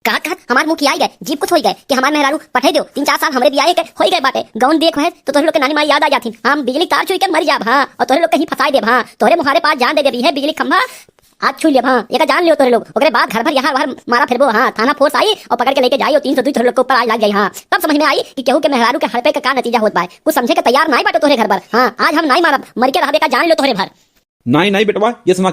कहा हमार मुंह खियाई गए जीप कुछ हो गए कि हमार मेहरारू पठे दो 3-4 साल हमरे बियाहे के हो गए बाटे गौन देख है तो तोहरे लोग के नानी माई याद आ जाती हम बिजली तार छुई के मर जाब हां और तोहरे लोग कहीं फसाई देब हां तोहरे मुहारे पास जान दे देबी है बिजली खंभा आज छुई लेब हां एका जान लियो तोहरे लोग ओकरे बाद घर भर यहाँ वहां मारा फिरबो हां थाना फोर्स आई और पकड़ के लेके जाई और 302 तोहरे लोग के ऊपर आज लग जाई हां तब समझ में आई कि केहू के मेहरारू के हड़पे का नतीजा होत बा कुछ समझे के तैयार नहीं बाटे तोहरे घर पर हां आज हम नहीं मारब मर के रहबे का जान लियो तोहरे भर। नहीं नहीं बेटवा यस ना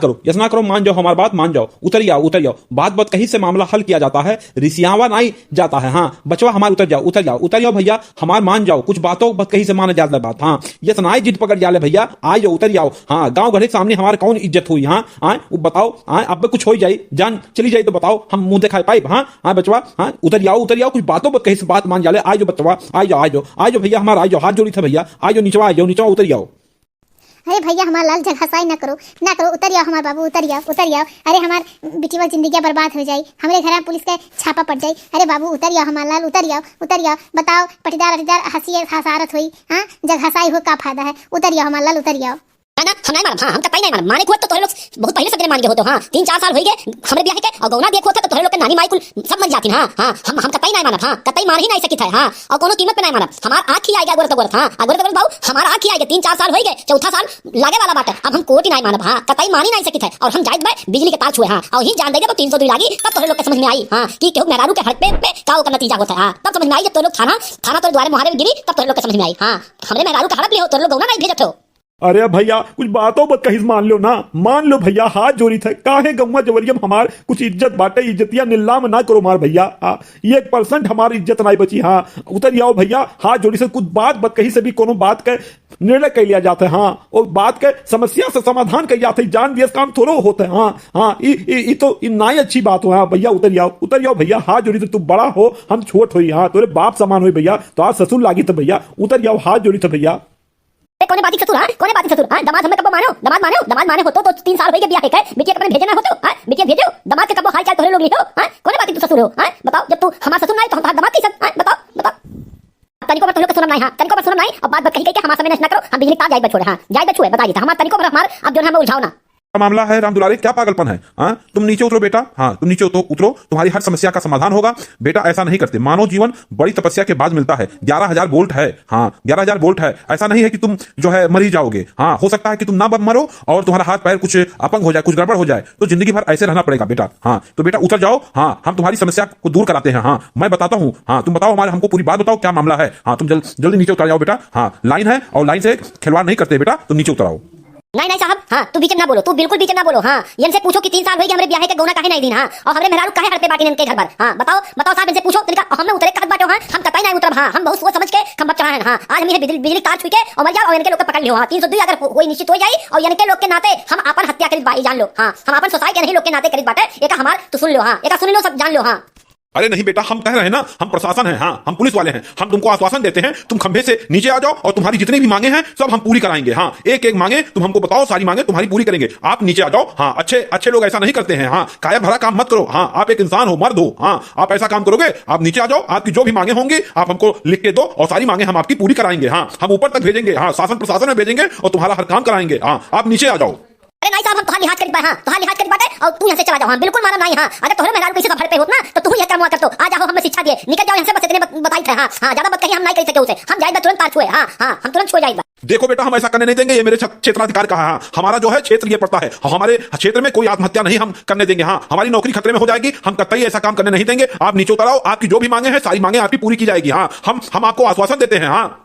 करो मान जाओ हमारी बात मान जाओ उतर जाओ बात कहीं से मामला हल किया जाता है रिसियावा नहीं जाता है। हाँ बचवा हमार उतर जाओ भैया हमार मान जाओ कुछ बातों बस कहीं से माना जाता है बात। हाँ यस ना जिद पकड़ जाले भैया आ जाओ उतर जाओ। हाँ गांव घर के सामने हमारे कौन इज्जत हुई। हाँ वो बताओ अब कुछ हो जाए जान चली जाए तो बताओ हम मुंह दिखाए पाइप। हाँ बचवा हाँ उतर जाओ कुछ बातों पर कहीं से बात मान जाले। आ जाओ बचवा आ जाओ भैया हमारा आ जाओ हाथ जोड़ी था भैया आ जाओ नीचवा उतर जाओ। अरे भैया हमारा लाल जगह हसाई ना करो उतर जाओ हमारे बाबू उतर जाओ। अरे हमार बिटिया जिंदगी बर्बाद हो जाए हमारे घर में पुलिस का छापा पड़ जाए। अरे बाबू उतर जाओ हमारा लाल उतर जाओ बताओ पटीदार हंसी हसारत हुई। हाँ जग हसाई हो का फायदा है उतर जाओ हमारा लाल उतर जाओ। ना हम नहीं मानब। हाँ हम तक नहीं मानब माने को तो तोहरे लोग बहुत पहले से मान गए होते। हाँ 3-4 साल हो गए हमरे ब्याह के और गौना देखो तो तोहरे लोग के नानी माई कुल सब मन जाती। हाँ हम तक नहीं मानब। हाँ कतई मान ही नहीं सकी था। हाँ और कोनो कीमत पे नहीं मानब हमार आंख ही आएगा गोरत। हाँ गोरत बाबू हमारा आंख ही आएगा 3-4 साल हो गए चौथा साल लागे वाला बात है अब हम कोर्ट ही नहीं मानब। हाँ कतई मान ही नहीं सकी था और हम जायद में बिजली के तार छुए। हाँ और ही जान देगा तो 302 लागी तब तोहरे लोग के समझ में आई। हाँ कि केहू मेहरारू के हड़पे पे का का नतीजा होता है। हाँ तब समझ में आई जब तोहरे लोग थाना तो द्वारे मुहारे में गिरी तब तोहरे लोग के समझ में आई। हाँ हमरे मेहरारू का हड़प लियो तोहरे लोग गौना नहीं भेजत हो। अरे भैया कुछ बातों पर कहीं मान लो भैया हाथ जोड़ी था काहे गम्मा जवरियम हमार कुछ इज्जत बाटे इज्जतिया नीलाम ना करो मार भैया। 1% हमारी इज्जत नहीं बची। हाँ उतर जाओ भैया हाथ जोड़ी से कुछ बात कहीं से भी कोनो बात के निर्णय कर लिया जाता है। हाँ और बात के समस्या से समाधान कर जाते है जान दिया काम थोड़ा होता है। हाँ ये तो ना ही अच्छी बात हो। हाँ भैया उतर जाओ भैया हाथ जोड़ी तो तू बड़ा हो हम छोट हुई। हाँ तोरे बाप समान हुई भैया तो आज ससुर लागी तो भैया उतर जाओ हाथ जोड़ी था भैया। कोने बाती ससुर हां दामाद हमें कब मानो हो तो 3 साल हो गए ब्याह के बिटिया के भेजना हो तो हां बिटिया भेजो दामाद के कब हाल चाल तोरे लोग लिखो। हां कोने बाती तू ससुर हो। हां बताओ जब तू हमारा ससुर नहीं तो हम दामाद कैसे। हां बताओ तनिको पर तोरे सुनम नहीं। हां तनिको पर सुनम नहीं और बात कहीं के हमारे समय नष्ट ना करो हम बिजली तार जायद छोड़े। हां जायद छोड़े बता देता हमारा तनिको पर हमार अब जो हमें उलझाओ ना मामला है राम दुलारे क्या पागलपन है। हाँ तुम नीचे उतरो बेटा। हाँ तुम नीचे उतरो तुम्हारी हर समस्या का समाधान होगा बेटा। ऐसा नहीं करते मानव जीवन बड़ी तपस्या के बाद मिलता है। 11,000 वोल्ट है। हाँ 11,000 वोल्ट है ऐसा नहीं है कि तुम जो है मर ही जाओगे। हाँ हो सकता है कि तुम ना मरो और तुम्हारा हाथ पैर कुछ अपंग हो जाए कुछ गड़बड़ हो जाए तो जिंदगी भर ऐसे रहना पड़ेगा बेटा। हाँ तो बेटा उतर जाओ। हाँ हम तुम्हारी समस्या को दूर कराते हैं। हाँ मैं बताता हूँ। हाँ तुम बताओ हमको पूरी बात बताओ क्या मामला है। हाँ तुम जल्दी नीचे उतर जाओ बेटा। हाँ लाइन है और लाइन से खिलवाड़ नहीं करते बेटा तुम नीचे उतर आओ। नहीं साहब। हाँ तू बीच में ना बोलो तू बिल्कुल बीच में ना बोलो। हाँ इनसे पूछो कि 3 साल हो गए हमरे ब्याह के गौना काहे नहीं दिन। हाँ और हमरे मेहरारू काहे हड़पे बाटी इनके घर पर। हाँ बताओ साहब इनसे पूछो तनिका हमने उतरे कहत बाटो। हाँ हम कतई नहीं उतरब। हाँ हम बहुत सोच समझ के हम बच्चा हैं। हाँ आज हम बिजली तार छुई के और मर जाओ और इनके लोग को पकड़ लियो। हाँ 302 अगर कोई निश्चित हो जाए और इनके लोग के नाते हम अपन हत्या करित बाई जान लो। हाँ हम अपन सोसाइटी के नहीं लोग के नाते करित बाटे एका हमार तो सुन लो। हाँ एका सुन लो सब जान लो। हाँ अरे नहीं बेटा हम कह रहे हैं ना हम प्रशासन हैं। हाँ हम पुलिस वाले हैं हम तुमको आश्वासन देते हैं तुम खंभे से नीचे आ जाओ और तुम्हारी जितनी भी मांगे हैं सब हम पूरी कराएंगे। हाँ एक मांगे तुम हमको बताओ सारी मांगे तुम्हारी पूरी करेंगे आप नीचे आ जाओ। हाँ अच्छे लोग ऐसा नहीं करते हैं। हाँ काया भरा काम मत करो। हाँ आप एक इंसान हो मर्द हो। हाँ आप ऐसा काम करोगे आप नीचे आ जाओ आपकी जो भी मांगे होंगी आप हमको लिख के दो और सारी मांगे हम आपकी पूरी कराएंगे। हाँ हम ऊपर तक भेजेंगे। हाँ शासन प्रशासन में भेजेंगे और तुम्हारा हर काम कराएंगे। हाँ आप नीचे आ जाओ। अरे नहीं साहब हम तुम्हारी लिहाज करी पाए। हाँ तुम्हारी लिहाज करी बाटे और तू यहाँ से चला जाओ। हाँ बिल्कुल मारा नहीं। हाँ अगर तोहरे मेहरारू किसी सफर पे होत ना तो तू यह काम कर तो आ जाओ हमें शिक्षा दिए निकल जाओ यहाँ से बस इतने बताई थे। हाँ ज्यादा बात कहीं हम नहीं कर सके उसे हम जाएगा तुरंत तार छुए। हाँ हम तुरंत छुए जाएगा। देखो बेटा हम ऐसा करने नहीं देंगे ये मेरे क्षेत्राधिकार का है। हमारा जो है क्षेत्र ये पड़ता है हमारे क्षेत्र में कोई आत्महत्या नहीं हम करने देंगे। हाँ हमारी नौकरी खतरे में हो जाएगी हम कतई ऐसा काम करने नहीं देंगे। आप नीचे उतर आओ आपकी जो भी मांगे हैं सारी मांगे आपकी पूरी की जाएगी। हाँ हम आपको आश्वासन देते हैं। हाँ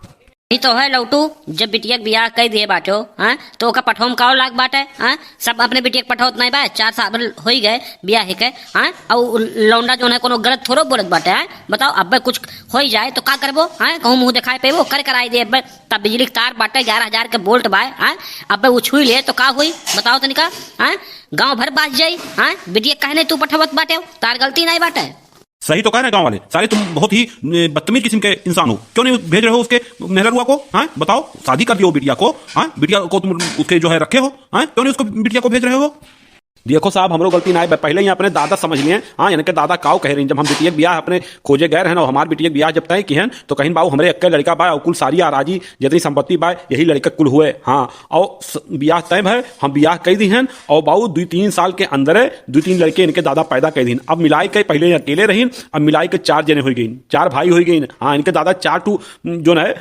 तो है लौटू जब बिटिया के बियाह कई दिए बाटो। हाँ तो ओका पठौम काओ लाग बाटे। हाँ सब अपने बिटिया के पठौत नहीं बा 4 साल हो गए बियाह के। हाँ और लौंडा जो है कोनो गलत थोड़ो बोलत बाटे। हाँ बताओ अब कुछ हो जाए तो का करबो। हाँ कहूँ मुंह दिखाए पेबो कर कराई दे अब तब बिजली के तार बाटे 11,000 के बोल्ट बा। हाँ अब वो छुई ले तो का हुई बताओ तनिका। हाँ गाँव भर बाज जाई। हाँ बिटिया कहे नहीं तू पठवत बाटे तार गलती नहीं बाटे। सही तो कह रहे हैं गांव वाले सारे तुम बहुत ही बदतमीज किस्म के इंसान हो क्यों नहीं भेज रहे हो उसके मेहरुआ को। हाँ बताओ शादी कर दियो बिटिया को। हाँ बिटिया को तुम उसके जो है रखे हो। हाँ क्यों नहीं उसको बिटिया को भेज रहे हो। देखो साहब हमरो गलती ना है, पहले ही अपने दादा समझ लिए। हाँ यानी कि दादा काव कह रही जब हम बिटिया ब्याह अपने खोजे गए हैं ना, हमार बिटिया ब्याह जब तय की है तो कहीं बाबू हमरे अक्के लड़का बा और कुल सारी आराजी जितनी संपत्ति बा यही लड़का कुल हुए। हाँ और ब्याह तय है, हम ब्याह कह दी हैं और बाबू 2-3 साल के अंदर 2-3 लड़के इनके दादा पैदा कह दी। अब मिलाई के पहले अकेले रही, अब मिलाई के 4 जने हो गई, 4 भाई हो गई। हाँ इनके दादा 4 जो है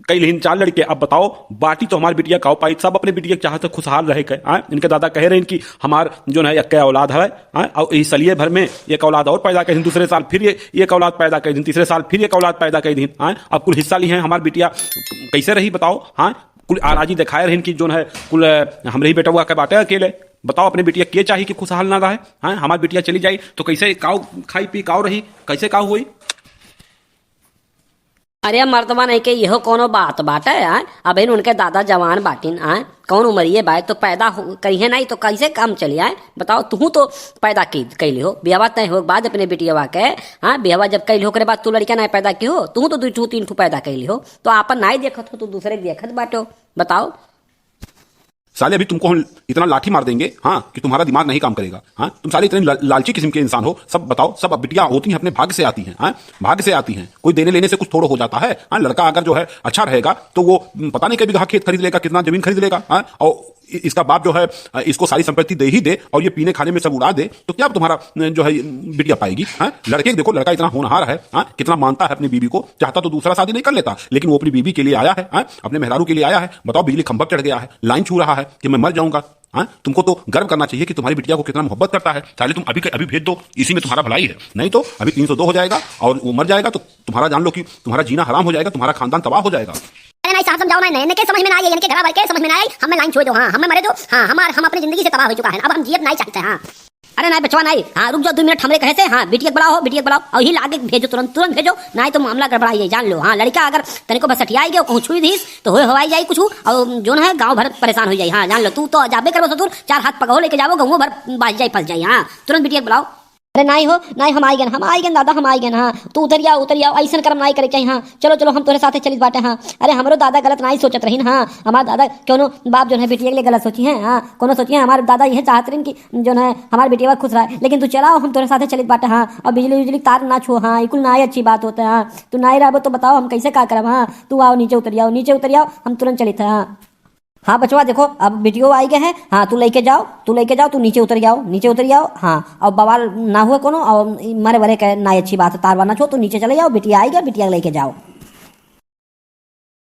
कई लिहिन 4 लड़के। अब बताओ बाटी तो हमारी बिटिया काव पाई, सब अपने बिटिया चाहते खुशहाल रहे के। इनके दादा कह रहे हैं कि हमार जो है अक्के औलाद है और इस सलिए भर में एक औलाद और पैदा कर दी, दूसरे साल फिर ये एक औलाद पैदा कर दी, तीसरे साल फिर एक औलाद पैदा कर दी। अब कुल हिस्सा ली है हमारी बिटिया कैसे रही बताओ। हाँ कुल आराजी दिखाए रहे कि जो है कुल हमरे ही बेटा हुआ के बाटे अकेले। बताओ अपने बिटिया के चाहिए कि खुशहाल ना रहे। हाँ हमारी बिटिया चली जाई तो कैसे काव खाई पी काव रही, कैसे काव हुई। अरे मर्दवा नहीं के यहो कोनो बात बाटे। अबे उनके दादा जवान बाटिन कौन उमरिए बाय तो पैदा करिए नहीं तो कैसे काम चली आए बताओ। तू तो पैदा की कैली हो, ब्याह तय हो बाद अपने बिटिया के। हाँ ब्याह जब कैली हो करे बाद तू लड़का नहीं पैदा की हो, तू तो 2-3 पैदा कैली हो तो आपन नहीं देखत हो, तू दूसरे देखत बाटो। बताओ साले अभी तुमको हम इतना लाठी मार देंगे हाँ कि तुम्हारा दिमाग नहीं काम करेगा। हाँ तुम साले इतने लालची किस्म के इंसान हो। सब बताओ, सब बिटिया होती हैं अपने भाग्य से आती हैं। हाँ भाग्य से आती हैं, कोई देने लेने से कुछ थोड़ा हो जाता है। हाँ लड़का अगर जो है अच्छा रहेगा तो वो पता नहीं कई बीघा खेत खरीद लेगा, कितना जमीन खरीद लेगा। हाँ और इसका बाप जो है इसको सारी संपत्ति दे ही दे और ये पीने खाने में सब उड़ा दे तो क्या तुम्हारा जो है बिटिया पाएगी। हाँ लड़के देखो लड़का इतना होनहार है, हाँ कितना मानता है अपनी बीवी को, चाहता तो दूसरा शादी नहीं कर लेता लेकिन वो अपनी बीवी के लिए आया है। हाँ अपने मेहरारू के लिए आया है। बताओ बिजली खंभा चढ़ गया है, लाइन छू रहा है कि मैं मर जाऊंगा। हाँ तुमको तो गर्व करना चाहिए कि तुम्हारी बिटिया को कितना मोहब्बत करता है। साले तुम अभी भेज दो, इसी में तुम्हारा भलाई है। नहीं तो अभी 302 हो जाएगा और वो मर जाएगा तो तुम्हारा जान लो कि तुम्हारा जीना हराम हो जाएगा, तुम्हारा खानदान तबाह हो जाएगा। अरे नहीं साहब समझाओ ना, नए के समझ में ना आई, इनके घर वाले के समझ में ना आई, हमें लाइन छोड़ दो। हाँ हमें मरे दो। हाँ हम अपनी जिंदगी से तबाह हो चुका है, अब हम जीत नहीं चाहते। हाँ अरे नहीं बचवा नहीं। हाँ रुक जाओ 2 मिनट हमरे कहे से। हाँ बिटिया बुलाओ, बिटिया बुलाओ और ही लागे भेजो, तुरंत भेजो, नहीं तो मामला गड़बड़ाई जान लो। हाँ लड़का अगर तने को बस हटियाई गए कहूँ छुई दीस तो हवाई जाए कुछ और जो है गाँव भर परेशान हो जाए। हाँ जान लो तू तो जाबे करो सतुर 4 हाथ पकड़ो लेके जाओ गाँव भर बाज जाए फंस जाए। हाँ तुरंत बिटिया बुलाओ। अरे नहीं हो नहीं, हम आई गए दादा, हम आई गए। हाँ तू उतर जाओ ऐसा कर्म नहीं करे चाहिए। हाँ चलो हम तोरे साथे चलित बाटे। हाँ अरे हमरो दादा गलत नहीं सोचत रही। हाँ हमारे दादा क्यों बाप जो है बेटिया के लिए गलत सोची है। हाँ कोनो सोची है, हमारे दादा यह चाहते रहे कि जो है हमारे बेटिया खुश रहे, लेकिन तू चलाओ हम तोरे साथे चलित बाटे। हाँ और बिजली तार ना छो। हाँ इकुल ना अच्छी बात होता है। हाँ तू नहीं रहो तो बताओ हम कैसे क्या करब। हाँ तू आओ नीचे उतर जाओ हम तुरंत चलित है। हाँ बचवा देखो अब वीडियो आई गए हैं। हाँ तू लेके जाओ तू नीचे उतर जाओ। हाँ और बवाल ना हुए कोनो और मरे भरे के ना अच्छी बात तार वाना छो, तू नीचे चले जाओ, बिटिया आई गया, बिटिया लेके जाओ।